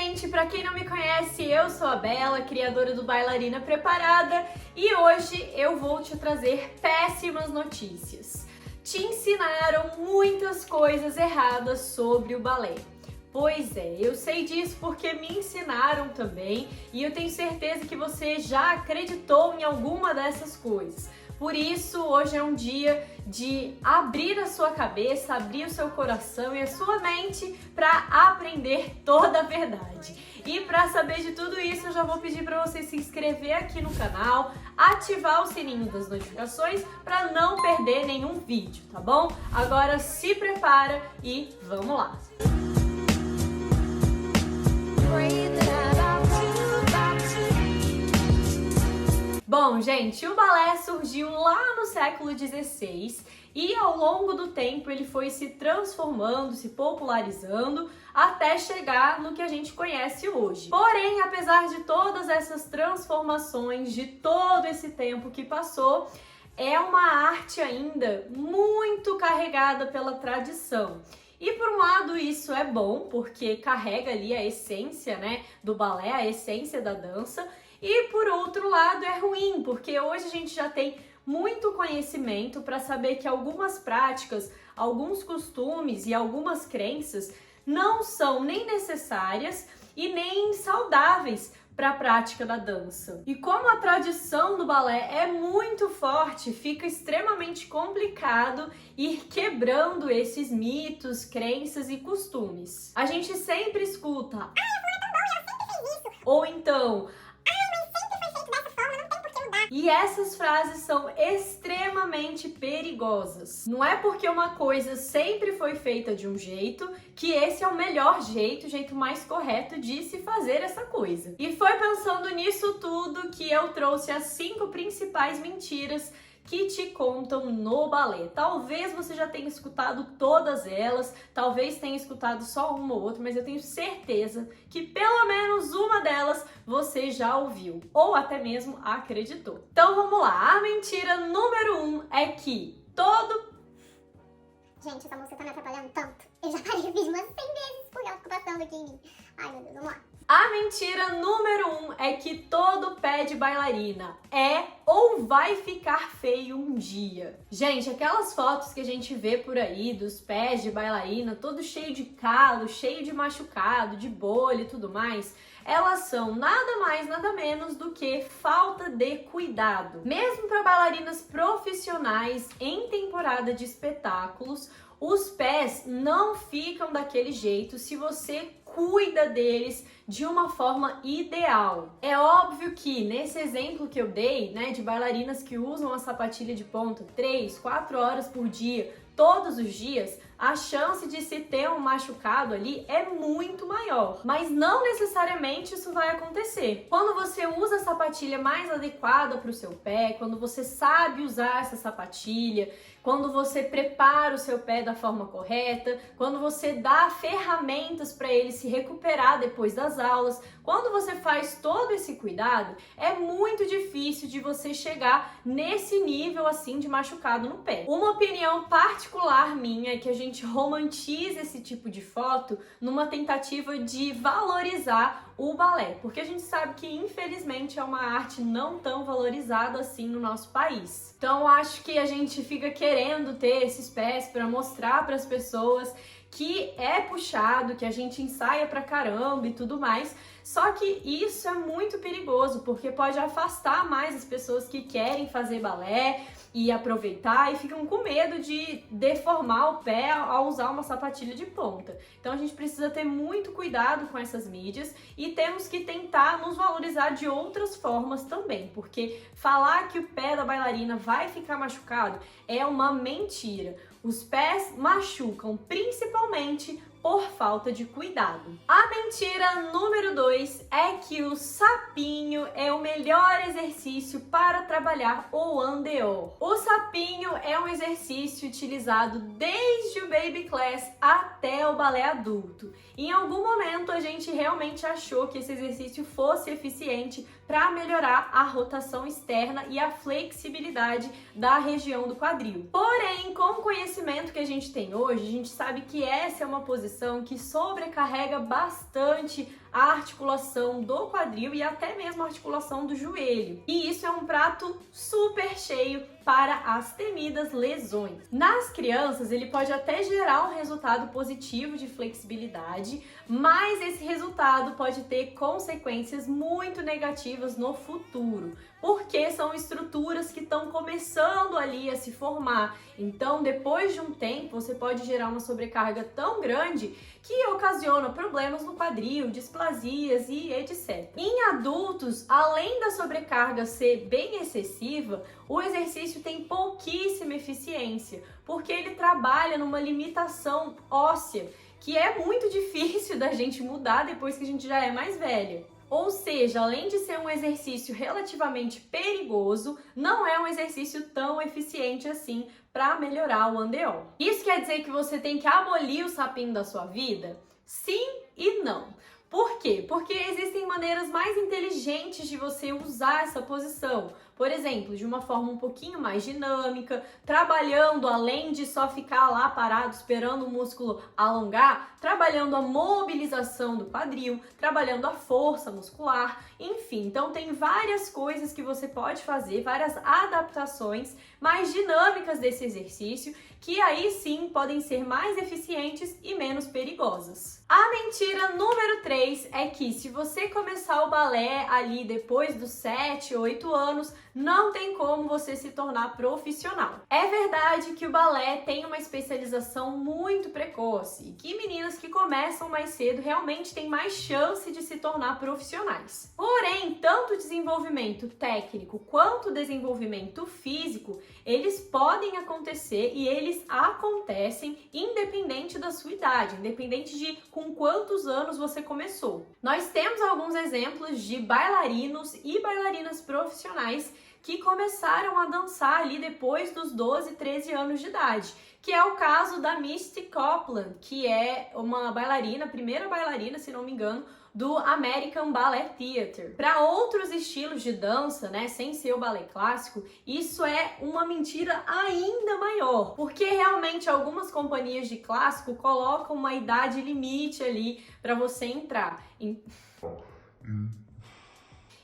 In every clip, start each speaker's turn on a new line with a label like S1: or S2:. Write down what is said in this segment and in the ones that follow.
S1: gente! Pra quem não me conhece, eu sou a Bela, criadora do Bailarina Preparada, e hoje eu vou te trazer péssimas notícias. Te ensinaram muitas coisas erradas sobre o balé. Pois é, eu sei disso porque me ensinaram também e eu tenho certeza que você já acreditou em alguma dessas coisas. Por isso, hoje é um dia de abrir a sua cabeça, abrir o seu coração e a sua mente para aprender toda a verdade. E para saber de tudo isso, eu já vou pedir para você se inscrever aqui no canal, ativar o sininho das notificações para não perder nenhum vídeo, tá bom? Agora se prepara e vamos lá! Bom, gente, o balé surgiu lá no século XVI e ao longo do tempo ele foi se transformando, se popularizando até chegar no que a gente conhece hoje. Porém, apesar de todas essas transformações, de todo esse tempo que passou, é uma arte ainda muito carregada pela tradição. E por um lado isso é bom, porque carrega ali a essência, né, do balé, a essência da dança. E por outro lado é ruim, porque hoje a gente já tem muito conhecimento para saber que algumas práticas, alguns costumes e algumas crenças não são nem necessárias e nem saudáveis para a prática da dança. E como a tradição do balé é muito forte, fica extremamente complicado ir quebrando esses mitos, crenças e costumes. A gente sempre escuta: "Ah, é tão bom, ela sempre fez isso", ou então: e essas frases são extremamente perigosas. Não é porque uma coisa sempre foi feita de um jeito que esse é o melhor jeito, o jeito mais correto de se fazer essa coisa. E foi pensando nisso tudo que eu trouxe as 5 principais mentiras que te contam no balé. Talvez você já tenha escutado todas elas, talvez tenha escutado só uma ou outra, mas eu tenho certeza que pelo menos uma delas você já ouviu, ou até mesmo acreditou. Então vamos lá, a mentira número 1 é que todo...
S2: Gente, essa música tá me atrapalhando tanto. Eu já parei o vídeo umas 100 vezes porque ela ficou passando aqui em mim. Ai meu Deus, vamos lá.
S1: A mentira número 1 é que todo pé de bailarina é ou vai ficar feio um dia. Gente, aquelas fotos que a gente vê por aí dos pés de bailarina, todo cheio de calo, cheio de machucado, de bolha e tudo mais, elas são nada mais, nada menos do que falta de cuidado. Mesmo para bailarinas profissionais em temporada de espetáculos, os pés não ficam daquele jeito se você cuida deles de uma forma ideal. É óbvio que nesse exemplo que eu dei, né, de bailarinas que usam a sapatilha de ponta 3, 4 horas por dia, todos os dias, a chance de se ter um machucado ali é muito maior. Mas não necessariamente isso vai acontecer. Quando você usa a sapatilha mais adequada para o seu pé, quando você sabe usar essa sapatilha, quando você prepara o seu pé da forma correta, quando você dá ferramentas para ele se recuperar depois das aulas, quando você faz todo esse cuidado, é muito difícil de você chegar nesse nível assim de machucado no pé. Uma opinião particular minha é que a gente romantiza esse tipo de foto numa tentativa de valorizar o balé, porque a gente sabe que infelizmente é uma arte não tão valorizada assim no nosso país. Então acho que a gente fica querendo ter esses pés para mostrar para as pessoas que é puxado, que a gente ensaia pra caramba e tudo mais. Só que isso é muito perigoso, porque pode afastar mais as pessoas que querem fazer balé e aproveitar e ficam com medo de deformar o pé ao usar uma sapatilha de ponta. Então a gente precisa ter muito cuidado com essas mídias e temos que tentar nos valorizar de outras formas também, porque falar que o pé da bailarina vai ficar machucado é uma mentira. Os pés machucam principalmente por falta de cuidado. A mentira número 2 é que o sapinho é o melhor exercício para trabalhar o andeor. O sapinho é um exercício utilizado desde o baby class até o balé adulto. Em algum momento a gente realmente achou que esse exercício fosse eficiente para para melhorar a rotação externa e a flexibilidade da região do quadril. Porém, com o conhecimento que a gente tem hoje, a gente sabe que essa é uma posição que sobrecarrega bastante a articulação do quadril e até mesmo a articulação do joelho. E isso é um prato super cheio para as temidas lesões. Nas crianças, ele pode até gerar um resultado positivo de flexibilidade, mas esse resultado pode ter consequências muito negativas no futuro, porque são estruturas que estão começando ali a se formar. Então, depois de um tempo, você pode gerar uma sobrecarga tão grande que ocasiona problemas no quadril, displasias e etc. Em adultos, além da sobrecarga ser bem excessiva, o exercício tem pouquíssima eficiência, porque ele trabalha numa limitação óssea, que é muito difícil da gente mudar depois que a gente já é mais velha. Ou seja, além de ser um exercício relativamente perigoso, não é um exercício tão eficiente assim para melhorar o andeol. Isso quer dizer que você tem que abolir o sapinho da sua vida? Sim e não. Por quê? Porque existem maneiras mais inteligentes de você usar essa posição. Por exemplo, de uma forma um pouquinho mais dinâmica, trabalhando além de só ficar lá parado esperando o músculo alongar, trabalhando a mobilização do quadril, trabalhando a força muscular, enfim. Então tem várias coisas que você pode fazer, várias adaptações mais dinâmicas desse exercício, que aí sim podem ser mais eficientes e menos perigosas. A mentira número 3 é que se você começar o balé ali depois dos 7, 8 anos, não tem como você se tornar profissional. É verdade que o balé tem uma especialização muito precoce e que meninas que começam mais cedo realmente têm mais chance de se tornar profissionais. Porém, tanto o desenvolvimento técnico quanto o desenvolvimento físico, eles podem acontecer e eles acontecem independente da sua idade, independente de com quantos anos você começou. Nós temos alguns exemplos de bailarinos e bailarinas profissionais que começaram a dançar ali depois dos 12, 13 anos de idade, que é o caso da Misty Copeland, que é uma bailarina, primeira bailarina, se não me engano, do American Ballet Theatre. Para outros estilos de dança, né, sem ser o balé clássico, isso é uma mentira ainda maior, porque realmente algumas companhias de clássico colocam uma idade limite ali para você entrar.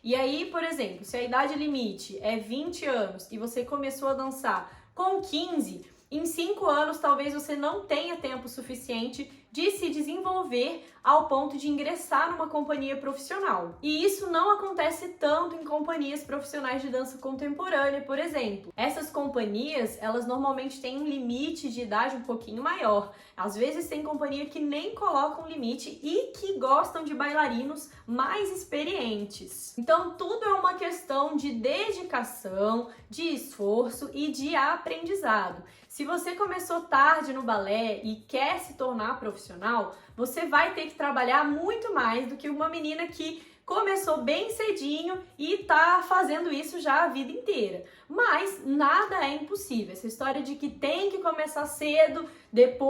S1: E aí, por exemplo, se a idade limite é 20 anos e você começou a dançar com 15, em 5 anos talvez você não tenha tempo suficiente de se desenvolver ao ponto de ingressar numa companhia profissional. E isso não acontece tanto em companhias profissionais de dança contemporânea, por exemplo. Essas companhias, elas normalmente têm um limite de idade um pouquinho maior. Às vezes tem companhia que nem colocam limite e que gostam de bailarinos mais experientes. Então tudo é uma questão de dedicação, de esforço e de aprendizado. Se você começou tarde no balé e quer se tornar profissional, você vai ter que trabalhar muito mais do que uma menina que começou bem cedinho e tá fazendo isso já a vida inteira. Mas nada é impossível. Essa história de que tem que começar cedo,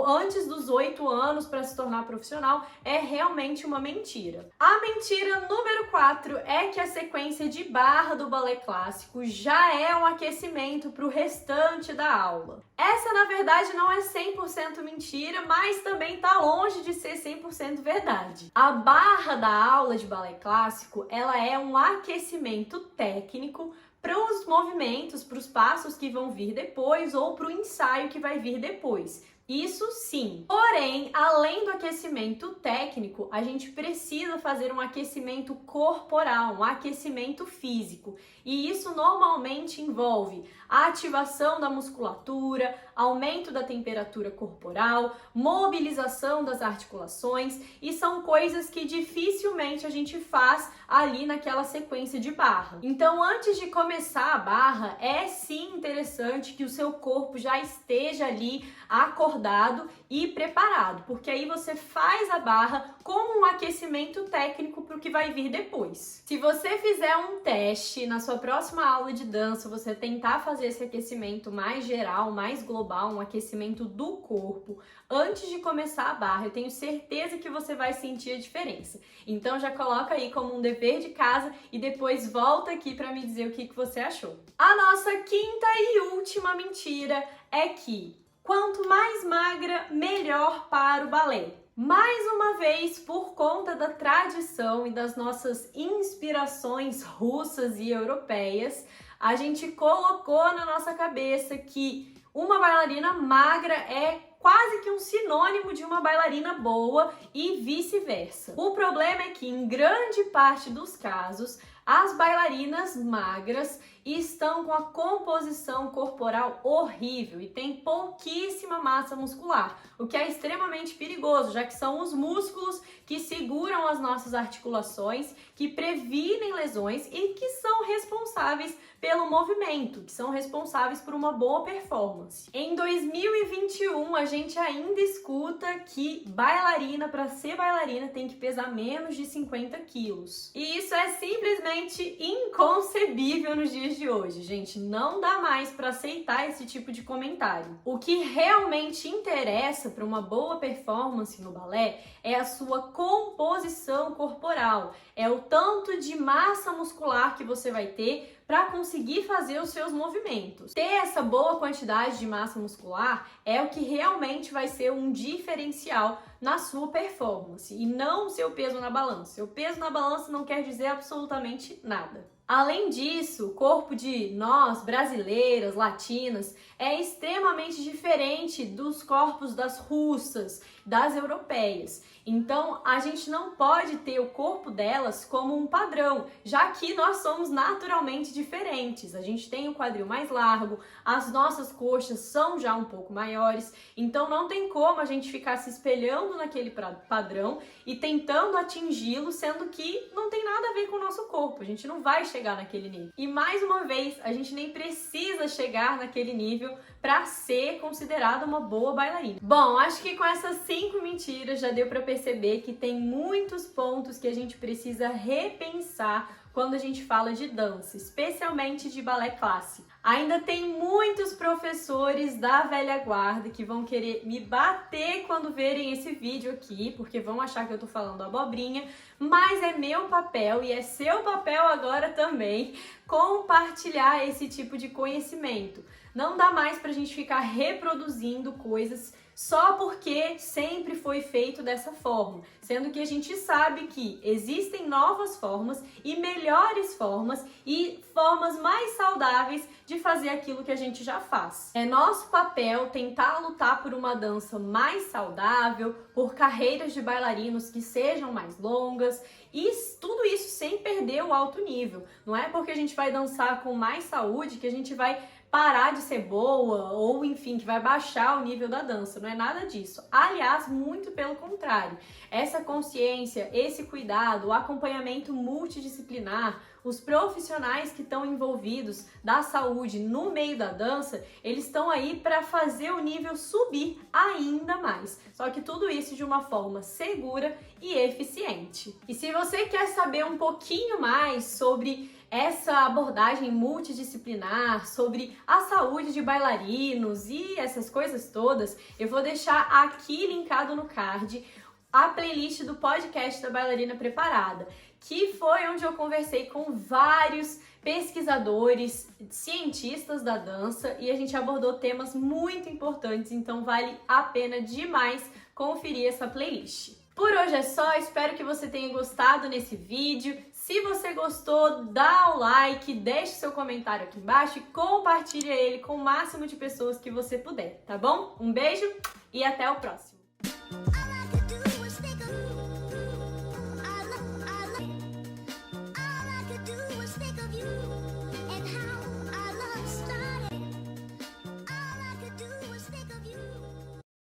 S1: antes dos 8 anos para se tornar profissional, é realmente uma mentira. A mentira número 4 é que a sequência de barra do balé clássico já é um aquecimento para o restante da aula. Essa, na verdade, não é 100% mentira, mas também tá longe de ser 100% verdade. A barra da aula de balé clássico, ela é um aquecimento técnico para os movimentos, para os passos que vão vir depois ou para o ensaio que vai vir depois. Isso sim. Porém, além do aquecimento técnico, a gente precisa fazer um aquecimento corporal, um aquecimento físico. E isso normalmente envolve a ativação da musculatura, aumento da temperatura corporal, mobilização das articulações, e são coisas que dificilmente a gente faz ali naquela sequência de barra. Então, antes de começar a barra, é sim interessante que o seu corpo já esteja ali acordado e preparado, porque aí você faz a barra como um aquecimento técnico para o que vai vir depois. Se você fizer um teste na sua próxima aula de dança, você tentar fazer esse aquecimento mais geral, mais global, englobar um aquecimento do corpo antes de começar a barra, eu tenho certeza que você vai sentir a diferença. Então já coloca aí como um dever de casa e depois volta aqui para me dizer o que você achou. A nossa quinta e última mentira é que quanto mais magra, melhor para o balé. Mais uma vez, por conta da tradição e das nossas inspirações russas e europeias, a gente colocou na nossa cabeça que uma bailarina magra é quase que um sinônimo de uma bailarina boa e vice-versa. O problema é que, em grande parte dos casos, as bailarinas magras estão com a composição corporal horrível e têm pouquíssima massa muscular, o que é extremamente perigoso, já que são os músculos que seguram as nossas articulações, que previnem lesões e que são responsáveis pelo movimento, que são responsáveis por uma boa performance. Em 2021, a gente ainda escuta que bailarina, para ser bailarina, tem que pesar menos de 50 quilos. E isso é simplesmente inconcebível nos dias de hoje, gente. Não dá mais para aceitar esse tipo de comentário. O que realmente interessa para uma boa performance no balé é a sua composição corporal, é o tanto de massa muscular que você vai ter para conseguir fazer os seus movimentos. Ter essa boa quantidade de massa muscular é o que realmente vai ser um diferencial na sua performance e não o seu peso na balança. Seu peso na balança não quer dizer absolutamente nada. Além disso, o corpo de nós, brasileiras, latinas, é extremamente diferente dos corpos das russas, das europeias. Então, a gente não pode ter o corpo delas como um padrão, já que nós somos naturalmente diferentes. A gente tem o quadril mais largo, as nossas coxas são já um pouco maiores, então não tem como a gente ficar se espelhando naquele padrão e tentando atingi-lo, sendo que não tem nada a ver com o nosso corpo. A gente não vai chegar naquele nível. E mais uma vez, a gente nem precisa chegar naquele nível para ser considerada uma boa bailarina. Bom, acho que com essas 5 mentiras já deu para perceber que tem muitos pontos que a gente precisa repensar quando a gente fala de dança, especialmente de balé clássico. Ainda tem muitos professores da velha guarda que vão querer me bater quando verem esse vídeo aqui, porque vão achar que eu tô falando abobrinha, mas é meu papel e é seu papel agora também compartilhar esse tipo de conhecimento. Não dá mais pra gente ficar reproduzindo coisas só porque sempre foi feito dessa forma, sendo que a gente sabe que existem novas formas e melhores formas e formas mais saudáveis de fazer aquilo que a gente já faz. É nosso papel tentar lutar por uma dança mais saudável, por carreiras de bailarinos que sejam mais longas e tudo isso sem perder o alto nível. Não é porque a gente vai dançar com mais saúde que a gente vai parar de ser boa ou, enfim, que vai baixar o nível da dança. Não é nada disso. Aliás, muito pelo contrário. Essa consciência, esse cuidado, o acompanhamento multidisciplinar, os profissionais que estão envolvidos da saúde no meio da dança, eles estão aí para fazer o nível subir ainda mais. Só que tudo isso de uma forma segura e eficiente. E se você quer saber um pouquinho mais sobre essa abordagem multidisciplinar, sobre a saúde de bailarinos e essas coisas todas, eu vou deixar aqui linkado no card a playlist do podcast da Bailarina Preparada, que foi onde eu conversei com vários pesquisadores, cientistas da dança e a gente abordou temas muito importantes, então vale a pena demais conferir essa playlist. Por hoje é só, espero que você tenha gostado nesse vídeo. Se você gostou, dá o like, deixe seu comentário aqui embaixo e compartilhe ele com o máximo de pessoas que você puder, tá bom? Um beijo e até o próximo!